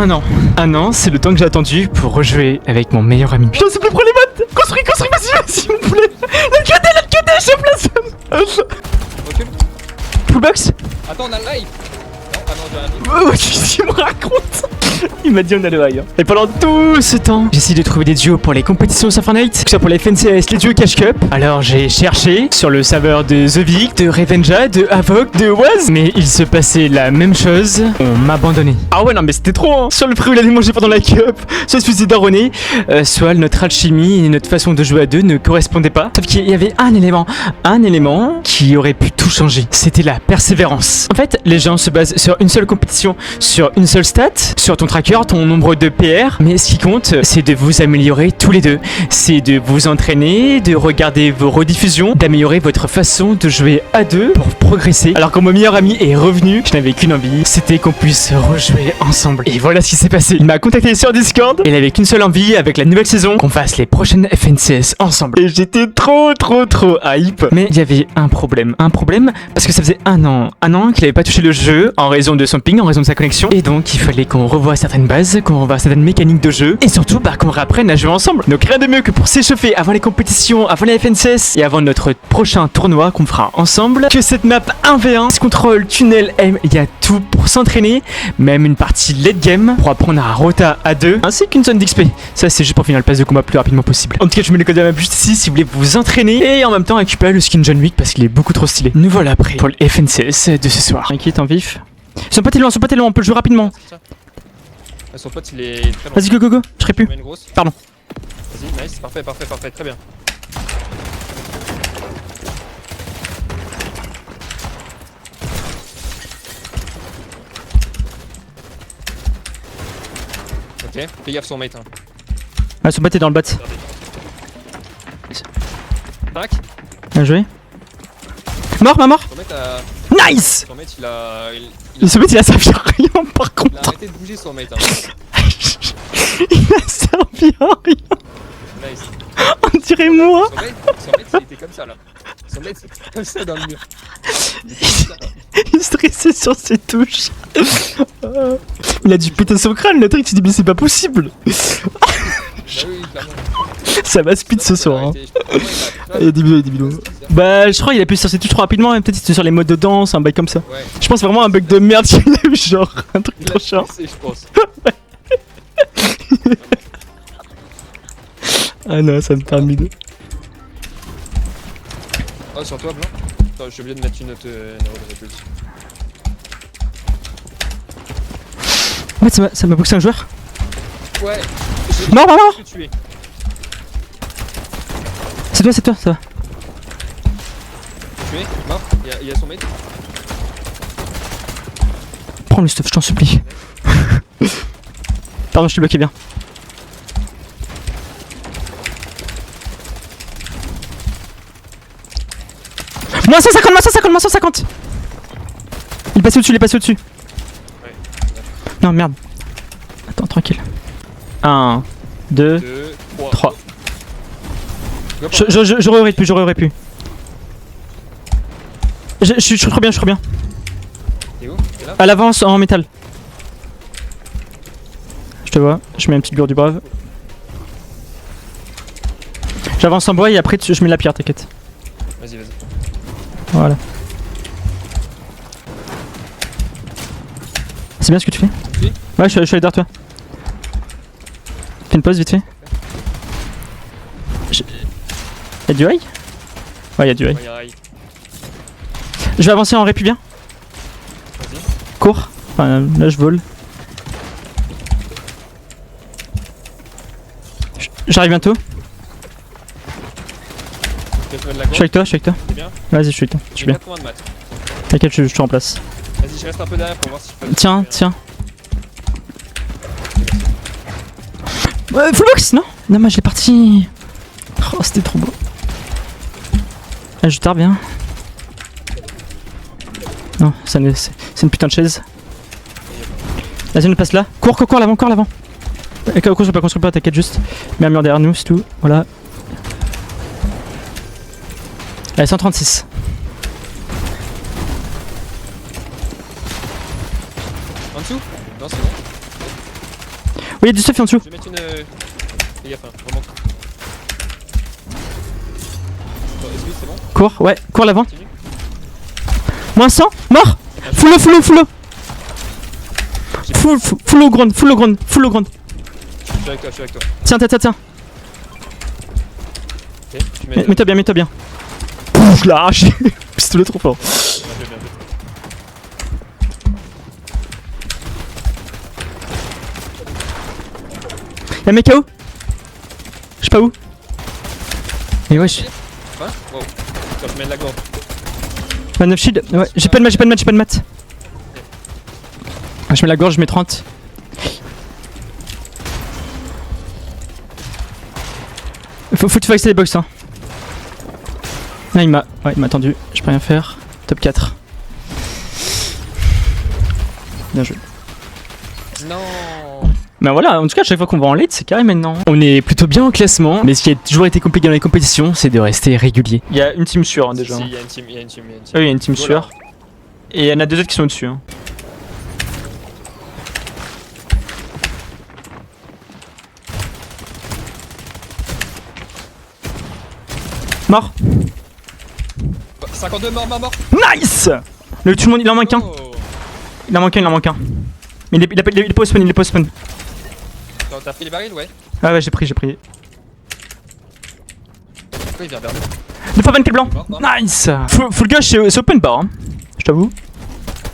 un an, c'est le temps que j'ai attendu pour rejouer avec mon meilleur ami. Putain, s'il vous plaît, prends les bottes. Construis, vas-y, s'il vous plaît. Let's QD, je place. Recule. Full box. Attends, on a le live. Non, ah non, j'ai rien dit. Qu'est-ce qu'il me raconte? Il m'a dit on a le high. Et pendant tout ce temps, j'essaie de trouver des duos pour les compétitions de Fortnite, que ce soit pour les FNCS, les duos Cash Cup. Alors j'ai cherché sur le serveur de The Vic, de Revenja, de Havoc, de Waz, mais il se passait la même chose. On m'a abandonné. Ah ouais, non, mais c'était trop, hein. Soit le fruit il allait manger pendant la cup, soit il se faisait daronner, soit notre alchimie et notre façon de jouer à deux ne correspondaient pas. Sauf qu'il y avait un élément qui aurait pu tout changer. C'était la persévérance. En fait, les gens se basent sur une seule compétition, sur une seule stat, sur ton tracker, ton nombre de PR, mais ce qui compte, c'est de vous améliorer tous les deux. C'est de vous entraîner, de regarder vos rediffusions, d'améliorer votre façon de jouer à deux pour progresser. Alors quand mon meilleur ami est revenu, je n'avais qu'une envie, c'était qu'on puisse rejouer ensemble. Et voilà ce qui s'est passé. Il m'a contacté sur Discord, et il avait qu'une seule envie avec la nouvelle saison, qu'on fasse les prochaines FNCS ensemble. Et j'étais trop hype. Mais il y avait un problème parce que ça faisait un an qu'il avait pas touché le jeu en raison de son ping, en raison de sa connexion, et donc il fallait qu'on revoie certaines bases, qu'on revoie certaines mécaniques de jeu, et surtout qu'on réapprenne à jouer ensemble. Donc rien de mieux que pour s'échauffer avant les compétitions, avant les FNCS et avant notre prochain tournoi qu'on fera ensemble, que cette map 1v1, contrôle, tunnel, M, il y a tout pour s'entraîner, même une partie late game pour apprendre à rota à 2, ainsi qu'une zone d'XP. Ça c'est juste pour finir le pass de combat plus rapidement possible. En tout cas je mets le code de la map juste ici si vous voulez vous entraîner et en même temps récupérer le skin John Wick parce qu'il est beaucoup trop stylé. Nous voilà prêts pour le FNCS de ce soir. Inquiète en vif. Ils sont pas tellement loin, on peut le jouer rapidement. Son pote il est très bon. Vas-y go, je serai plus. Pardon. Vas-y, nice, parfait, très bien. Ok, fais gaffe son mate. Hein. Ah, son bot est dans le bot. Tac. Bien joué. Mort. Son mate a... Nice. Son mate Son mate il a servi à rien par il a contre. arrêté de bouger son mate. Hein. Il a servi à rien. Nice. On dirait moi. Son mate il était comme ça là. Son mate c'était comme ça dans le mur. Il stressait sur ses touches. Il a dû péter son crâne, le truc, il s'est dit mais c'est pas possible. Bah oui, clairement. Ça va speed ce soir. Hein. Il y a des vidéos. Hein. Bah je crois qu'il a pu sur ses touches trop rapidement, peut-être c'était sur les modes de danse, un bail comme ça. Ouais. Je pense vraiment un bug de merde qu'il a eu, genre un truc trop chiant. Je pense. Ah non, ça me termine. Oh sur toi blanc. Attends, je suis obligé de mettre une autre répulse. En fait ça m'a boxé un joueur. Ouais. Mort. Tué. C'est toi, ça va. Tué, mort. Il y a son mate. Prends le stuff, je t'en supplie. Pardon, je te bloquais bien. Moins 150. Il est passé au-dessus. Ouais. Non, merde. Attends, tranquille. 1, 2, 2, 3. J'aurais pu. Je suis trop bien. T'es où? T'es là? À l'avance en métal. Je te vois, je mets une petite gourde du brave. J'avance en bois et après je mets la pierre, t'inquiète. Vas-y. Voilà. C'est bien ce que tu fais? Oui. Ouais, je suis allé derrière toi. Fais une pause vite fait. Y'a du high? Ouais, y'a du high. Je vais avancer en répu bien. Vas-y. Cours. Enfin, là je vole. J'arrive bientôt. Je suis avec toi. T'es bien? Vas-y, je suis avec toi. Je suis bien. T'inquiète, je te remplace. Vas-y, je reste un peu derrière pour voir si je peux... Tiens. Full box, non? Non, moi j'ai parti. Oh, c'était trop beau. Ah, je tarde bien. Non, c'est une putain de chaise. Vas-y, on passe là. Cours l'avant. Construis pas, t'inquiète juste. Mets un mur derrière nous, c'est tout. Voilà. Allez, 136. En dessous? Non, c'est bon. il y a du stuff en dessous. Je vais mettre une. Fais gaffe, hein, remonte. Attends, est-ce que c'est bon? Cours, ouais, cours l'avant. Continue. Moins 100, mort. Full low. Full low ground. Je suis avec toi. Tiens. Ok, tu mets. Mets-toi bien. Pouf, je l'ai arraché. Pistolet trop fort. Bien joué. Y'a un mec KO. Je sais pas où. Mais wesh. Hein? Wow. Attends, je mets de la gourde. Man of shield. Ouais, j'ai pas de mat. Ah, je mets la gorge, je mets 30. Faut que tu fasses les box hein. Ah, il m'a attendu, je peux rien faire. Top 4. Bien joué. Non. Ben voilà, en tout cas, à chaque fois qu'on va en lead, c'est carré maintenant. On est plutôt bien au classement, mais ce qui a toujours été compliqué dans les compétitions, c'est de rester régulier. Il y a une team sûre hein, déjà. Si, il y a une team. Oui, il y a une team Voilà. sûre. Et il y en a 2 autres qui sont au-dessus. Hein. Mort. 52 mort. Nice. Tout le monde, il en manque un. Oh. Il en manque un. Mais il est pas au spawn, T'as pris les barils, ouais. Ah ouais, j'ai pris. Pourquoi il vient vers nous? 2 fois 20 blanc. Mort. Nice. Full gauche, c'est open bar. Hein. Je t'avoue.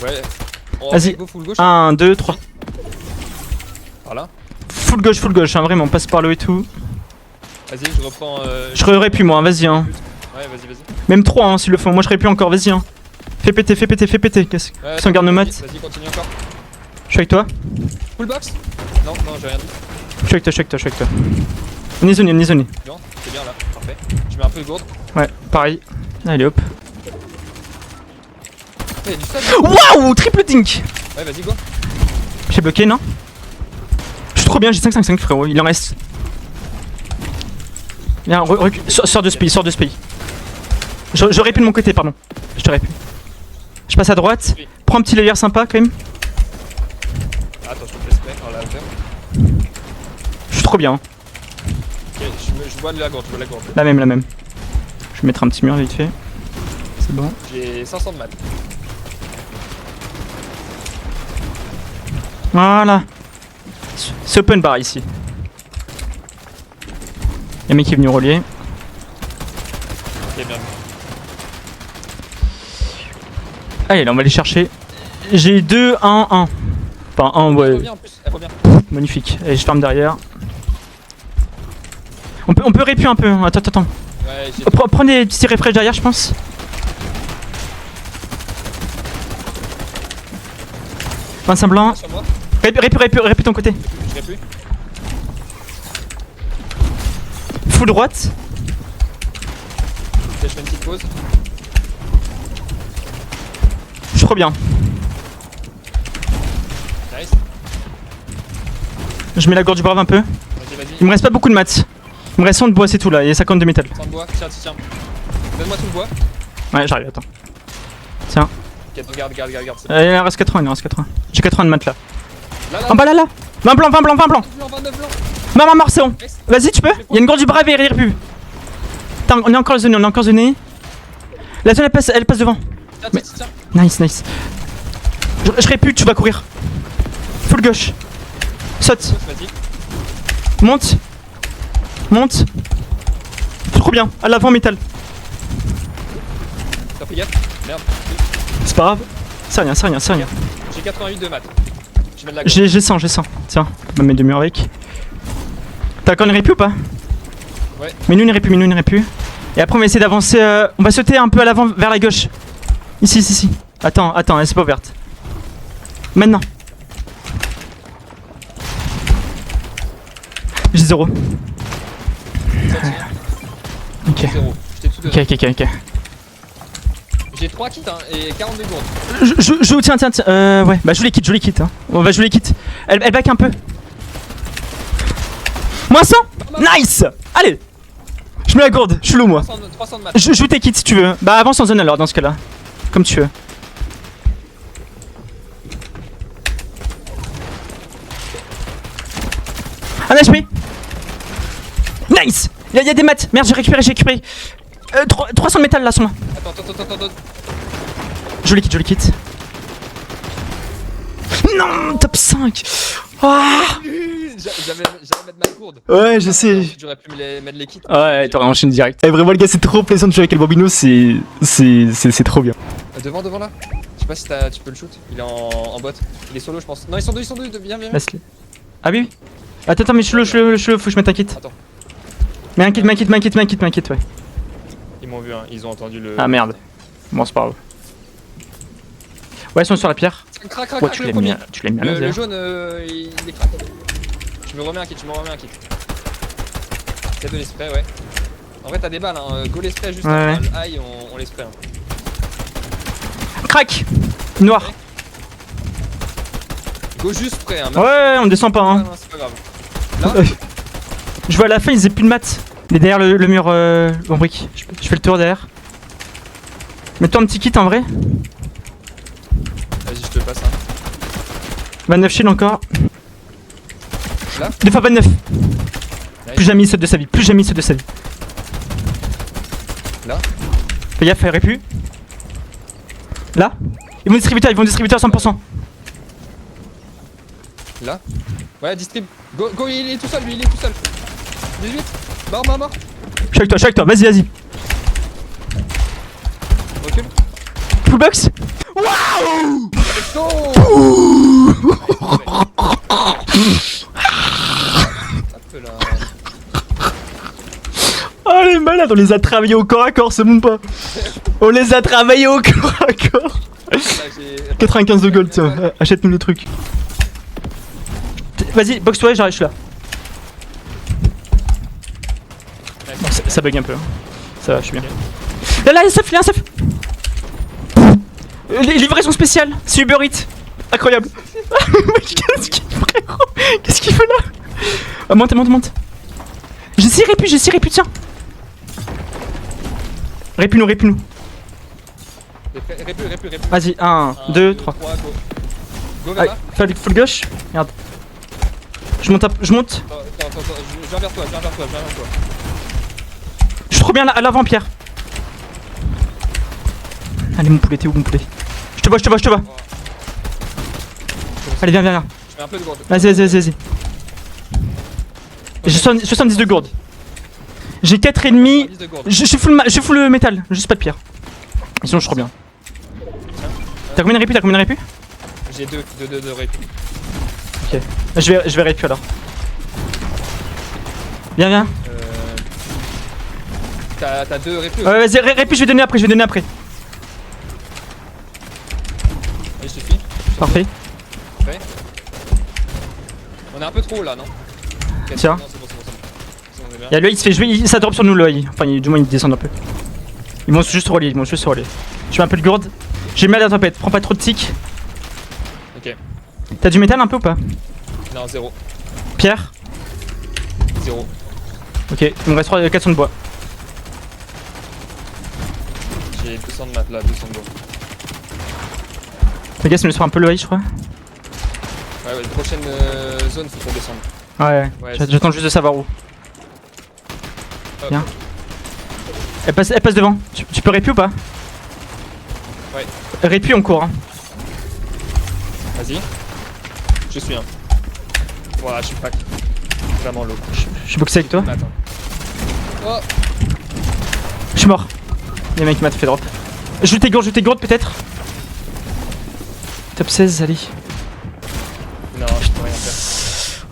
Ouais. Oh, Vas-y. go full gauche. 1, 2, 3. Voilà. Full gauche, hein, vraiment, passe par le et tout. Vas-y, je reprends. Je reaurais pu moi, vas-y. Hein. Ouais, vas-y. Même 3 hein, s'ils le font. Moi, je serais pu encore, vas-y. Hein. Fais péter. Qu'est-ce que. Ouais, Sans garde nos maths. Vas-y, continue encore. Je suis avec toi. Full box? Non, j'ai rien dit. Je suis avec toi. On est zoné. Non, c'est bien là, parfait. Je mets un peu de gourde. Ouais, pareil. Allez hop. Il y a du stuff. Waouh, triple dink. Ouais, vas-y, go. J'ai bloqué, non? Je suis trop bien, j'ai 5-5-5 frérot, il en reste. Viens, recule, sors de ce pays. Je répète de mon côté, pardon. Je te répète. Je passe à droite. Prends un petit layer sympa quand même. Attends, je te fais spray par la hauteur. Je suis trop bien. Hein. Ok, je bois de la gourde, La même. Je vais mettre un petit mur vite fait. C'est bon. J'ai 500 de maths. Voilà. C'est open bar ici. Y'a un mec qui est venu relier. Ok, bien. Allez, là on va aller chercher. J'ai 2, 1, 1. Enfin 1, Elle ouais. revient en plus, elle revient. Magnifique. Allez, je ferme derrière. On peut répuer un peu. Attends. Ouais, j'ai. Prends des petits refresh derrière, je pense. Vincent blanc. Sur moi, Répuie ton côté. je serai plus. Full droite. Ok, je fais une petite pause. Je suis trop bien. Nice. Je mets la gourde du brave un peu. Vas-y. Il me reste pas beaucoup de maths. Il me reste 100 de bois, c'est tout là. Et 50 de métal. Sans de bois, tiens. Donne-moi tout le bois. Ouais, j'arrive, attends. Tiens. Ok, donc garde. Il en reste 80. J'ai 80 de maths là. Là. En bas là. 20 blanc. 29 blanc. Mort, c'est bon. Vas-y, tu peux. Il y a une gourde du brave et il plus. Attends, on est encore zoné. La zone elle passe devant. Tiens. Nice. Je répute, tu vas courir. Full gauche. Saute. Vas-y. Monte. Trop bien. À l'avant métal. T'as fait gaffe? Merde. C'est pas grave. C'est rien. J'ai 88 de maths. Je mets de la gourde. J'ai 100. Tiens, on va mettre 2 murs avec. T'as encore une répu ou pas? Ouais. Mets-nous une répu. Et après on va essayer d'avancer. On va sauter un peu à l'avant vers la gauche. Ici. Attends, elle s'est pas ouverte. Maintenant. J'ai 0. Ok. 0. J'étais tout dedans. Ok. J'ai 3 kits hein, et 42 gourdes. Tiens. Ouais, bah joue les kits. Hein. On va jouer les kits. Elle back un peu. Moins 100. Nice. Allez. Je mets la gourde, je suis low moi. 300 de maths. Je joue tes kits si tu veux. Bah avance en zone alors dans ce cas là. Comme tu veux. Un HP. Nice. Il y a des maths. Merde, j'ai récupéré. 300 de métal là sur moi. Attends. Je le quitte. Non, top 5. Ah. J'avais mettre ma gourde. Ouais, je sais. J'aurais pu mettre les kits. Ouais, t'aurais enchaîné direct. Eh, vraiment, le gars, c'est trop plaisant de jouer avec El Bambino, c'est trop bien. Devant là. Je sais pas si tu peux le shoot. Il est en bot. Il est solo, je pense. Non, ils sont deux. Viens. Laisse-le. Ah oui. Attends, mais je le, faut que je mette un kit. Attends. Mais un kit, ouais. Ils m'ont vu, hein. Ils ont entendu le. Ah merde. Bon, c'est pas grave. Ouais, ils sont sur la pierre. Crac, Ouais, tu l'as mis à Le l'envers. jaune, il est crack. Je me remets un kit. T'as de l'esprit, ouais. En vrai, t'as des balles, hein. Go l'esprit juste Ouais. après le high, on l'esprit. Hein. Crac. Noir. Go juste près, hein. Ouais, on descend pas, hein. Non, c'est pas grave. Là, Je vois à la fin, ils faisaient plus de maths. Il est derrière le mur en brique. Je fais le tour derrière. Mets-toi un petit kit en vrai. vas-y, je te passe. Hein. 29 shield encore. Là. 2 fois 29. Nice. Plus jamais il saute de sa vie. Là. Fais gaffe, il aurait pu. Là. Ils vont distributeur 100%. Là. Ouais, distrib. Go, il est tout seul, lui, 18. Mort. Je suis avec toi, vas-y. Recule. Full box. Let's go. Un peu là. Oh les malades, on les a travaillés au corps à corps, c'est bon pas. On les a travaillés au corps à corps. Là, j'ai 95 de gold, tiens, achète-nous les trucs. Vas-y, boxe-toi, j'arrive, je suis là. Bon, ça bug un peu. Hein. Ça va, je suis bien. Là, il y a un stuff. Livraison spéciale, c'est Uber Eats. Incroyable. Qu'est-ce qu'il fait là? Ah, monte. J'ai 6 répus, tiens. Répu-nous. Répu. Vas-y, 1, 2, 3. Go vers Ah, là. full gauche. Regarde. Je monte. Attends, je viens vers toi. Je suis trop bien à l'avant, Pierre. Allez, mon poulet, t'es où, mon poulet? Je te vois. Allez, viens. Je mets un peu de gourde. Vas-y. J'ai 70 de gourde. J'ai 4,5. 10 de gourde. Je suis full métal, juste pas de pierre. Sinon, je suis trop bien. T'as combien de répus? J'ai 2 répu. Ok. Je vais répu alors. Viens. T'as 2 répu. Ouais, vas-y, répu, je vais donner après. Allez, je te suis. Parfait. Prêt. On est un peu trop là, non? Tiens. Non, c'est bon. On est bien. Y'a lui, il se fait jouer, ça drop sur nous, l'œil. Enfin, du moins, il descend un peu. Ils vont juste relier. Je mets un peu de gourde. J'ai mal à la tempête, prends pas trop de tics. Ok. T'as du métal un peu ou pas? Non, 0. Pierre? 0. Ok, il me reste 400 de bois. J'ai 200 de matelas, 200 de bois. Les gars, ça me laisse faire un peu le high, je crois. Ouais, prochaine zone, faut qu'on descende. Ouais, Ouais, j'attends juste de savoir où. Hop. Viens. Elle passe devant. Tu peux répu ou pas? Ouais. Répu, on court. Hein. Vas-y. Je suis un. Voilà, je suis pack. Vraiment low. Je suis boxé avec toi. Attends. Oh. Je suis mort. Il y a un mec qui m'a fait drop. Je t'ai gourde peut-être. Top 16, allez. Non, je peux rien faire.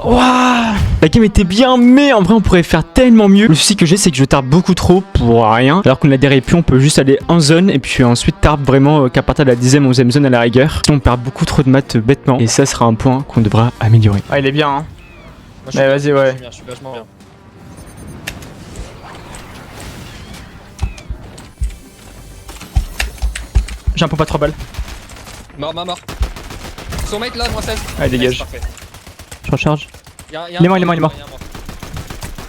Waouh, la game était bien, mais en vrai on pourrait faire tellement mieux. Le souci que j'ai, c'est que je tarpe beaucoup trop pour rien. Alors qu'on a des répus, on peut juste aller en zone et puis ensuite tarpe vraiment qu'à partir de la 10ème, 11ème zone à la rigueur. Sinon on perd beaucoup trop de maths bêtement et ça sera un point qu'on devra améliorer. Ah, il est bien, hein. Moi, je Mais suis vas-y, bien, ouais. Je suis vachement bien. J'ai un pompe à 3 balles. Mort. Son mate là, moins 16. Allez, dégage. Nice, parfait. Je recharge. Il est Il est mort.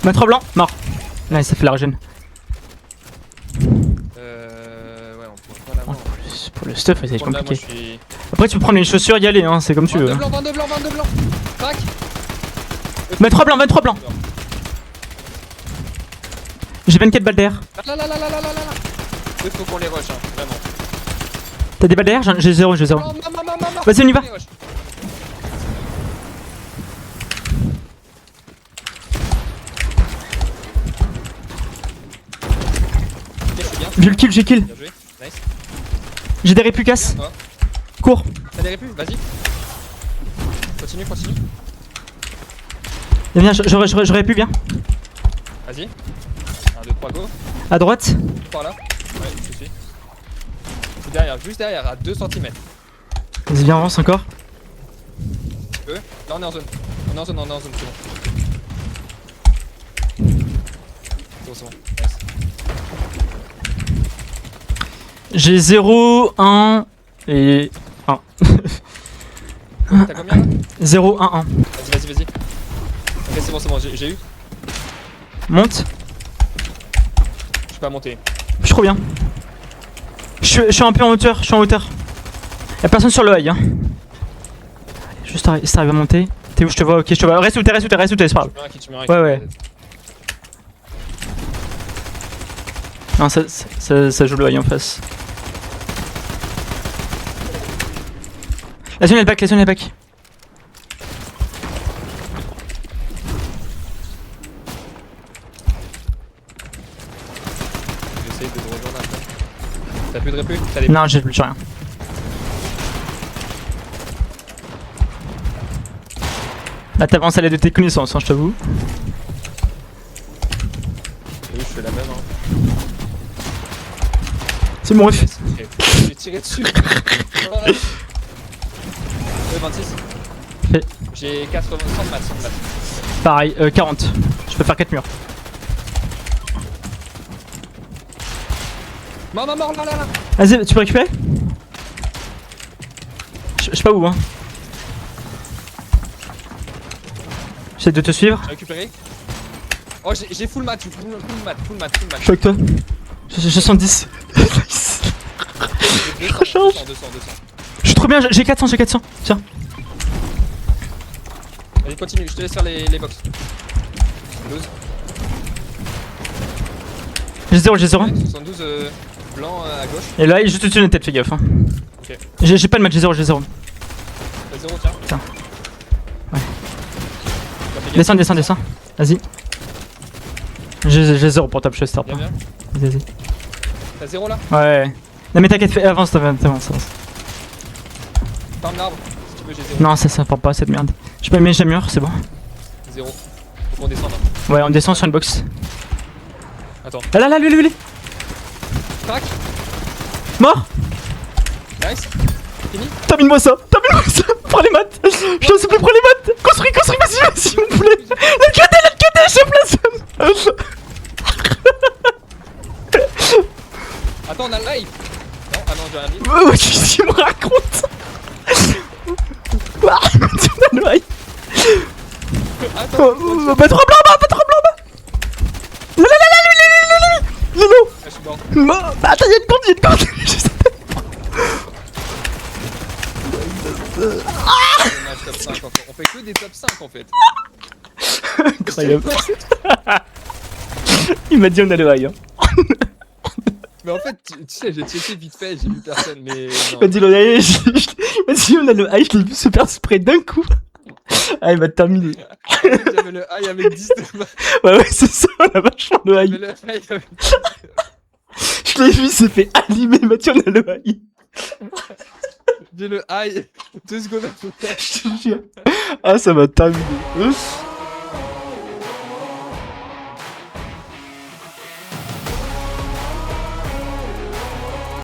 Main 3 blanc, mort. Nice, ça fait la régène. Ouais, on pourrait pas l'avoir. Pour le stuff, ça va être Bon, là, compliqué. moi, je suis... Après tu peux prendre les chaussures, y aller, hein, c'est comme tu veux. 22 blancs. Crac. 23 blancs, 23 blancs. J'ai 24 balles d'air. Là. Il faut qu'on les rush, hein, vraiment. T'as des balles d'air? J'ai 0, j'ai 0. Non. Vas-y, on y va. Les rush. Ok, je suis bien. J'ai le kill, j'ai kill. Bien joué. Nice. J'ai des répucas. Toi. Cours. T'as des répus? Vas-y. Continue. Viens, j'aurais pu, viens. Vas-y. 1, 2, 3, go. À droite. Par là. Ouais, je suis. C'est derrière, juste derrière, à 2 cm. Vas-y, viens, avance encore. Là, on est en zone. On est en zone, c'est bon. C'est bon. Nice. J'ai 0, 1 et 1. T'as combien là? 0, 1, 1. Vas-y. Ok, c'est bon, j'ai eu. Monte. Je suis pas monté. Je suis trop bien. Je suis un peu en hauteur, Y'a personne sur le high, hein. Juste si t'arrives à monter. T'es où? Je te vois, ok, je te vois. Reste où t'es, c'est pas grave. Tu mets un Ouais. Non, ça joue le high en face. La zone est back. J'essaye de te rejoindre après. T'as plus de répus? T'as des... Non, j'ai rien. Là, t'avances à l'aide de tes connaissances, hein, je t'avoue. Oui, je fais la même, hein. C'est mon ref. J'ai tiré dessus. Voilà. 26. Fait. J'ai 80, 100 de maths. Pareil, 40. Je peux faire 4 murs. Mort, là. Vas-y, tu peux récupérer? Je sais pas où, hein. J'essaie de te suivre. J'ai récupéré. Oh, j'ai full mat. Je suis avec toi. J'ai 70. Nice. J'ai 200. Je suis trop bien, j'ai 400. Tiens. Allez, continue, je te laisse faire les box. 12. J'ai 0. 72 blanc à gauche. Et là, il est juste au-dessus de la tête, fais gaffe. Hein. Ok. J'ai pas de match, j'ai 0. T'as 0, tiens. Tiens. Ouais. T'as fait gaffe. Descends. Vas-y. J'ai 0 pour top, je start. Bien. Vas-y. T'as 0 là? Ouais. Non mais t'inquiète, avance. Ferme l'arbre. Si tu veux, j'ai 0. Non, ça part pas cette merde. J'ai pas mis mes murs, c'est bon. 0. Faut qu'on descende. Ouais, on descend sur une box. Attends. Ah là, lui. Crac. Mort. Nice. Fini. Termine-moi ça. Prends les maths. Je t'en supplie, prends les maths. Construis, vas-y, mon poulet. L'autre côté, chef la zone. Attends, on a le live. Non, ah non, j'ai rien dit. Qu'est-ce qu'il me raconte? Ah, on a le high. Attends. Pas trop blanc, Là, lui. Lolo. Ah, je suis mort. Attends, y'a une corde. Dommage, top 5 encore. On fait que des top 5 en fait. Incroyable. Il m'a dit on a le high. Hein. Mais en fait, tu sais, j'ai checké vite fait, j'ai vu personne, mais. Il m'a dit on a le high, je l'ai vu se faire spray d'un coup. Ah, il m'a terminé. J'avais le high avec 10 de main. Ouais, c'est ça, on a vachement le high. J'avais le high avec. Je l'ai vu, il s'est fait allumer, il m'a dit on a le high. J'ai le high 2 secondes après. Je te jure. Ah, ça m'a terminé.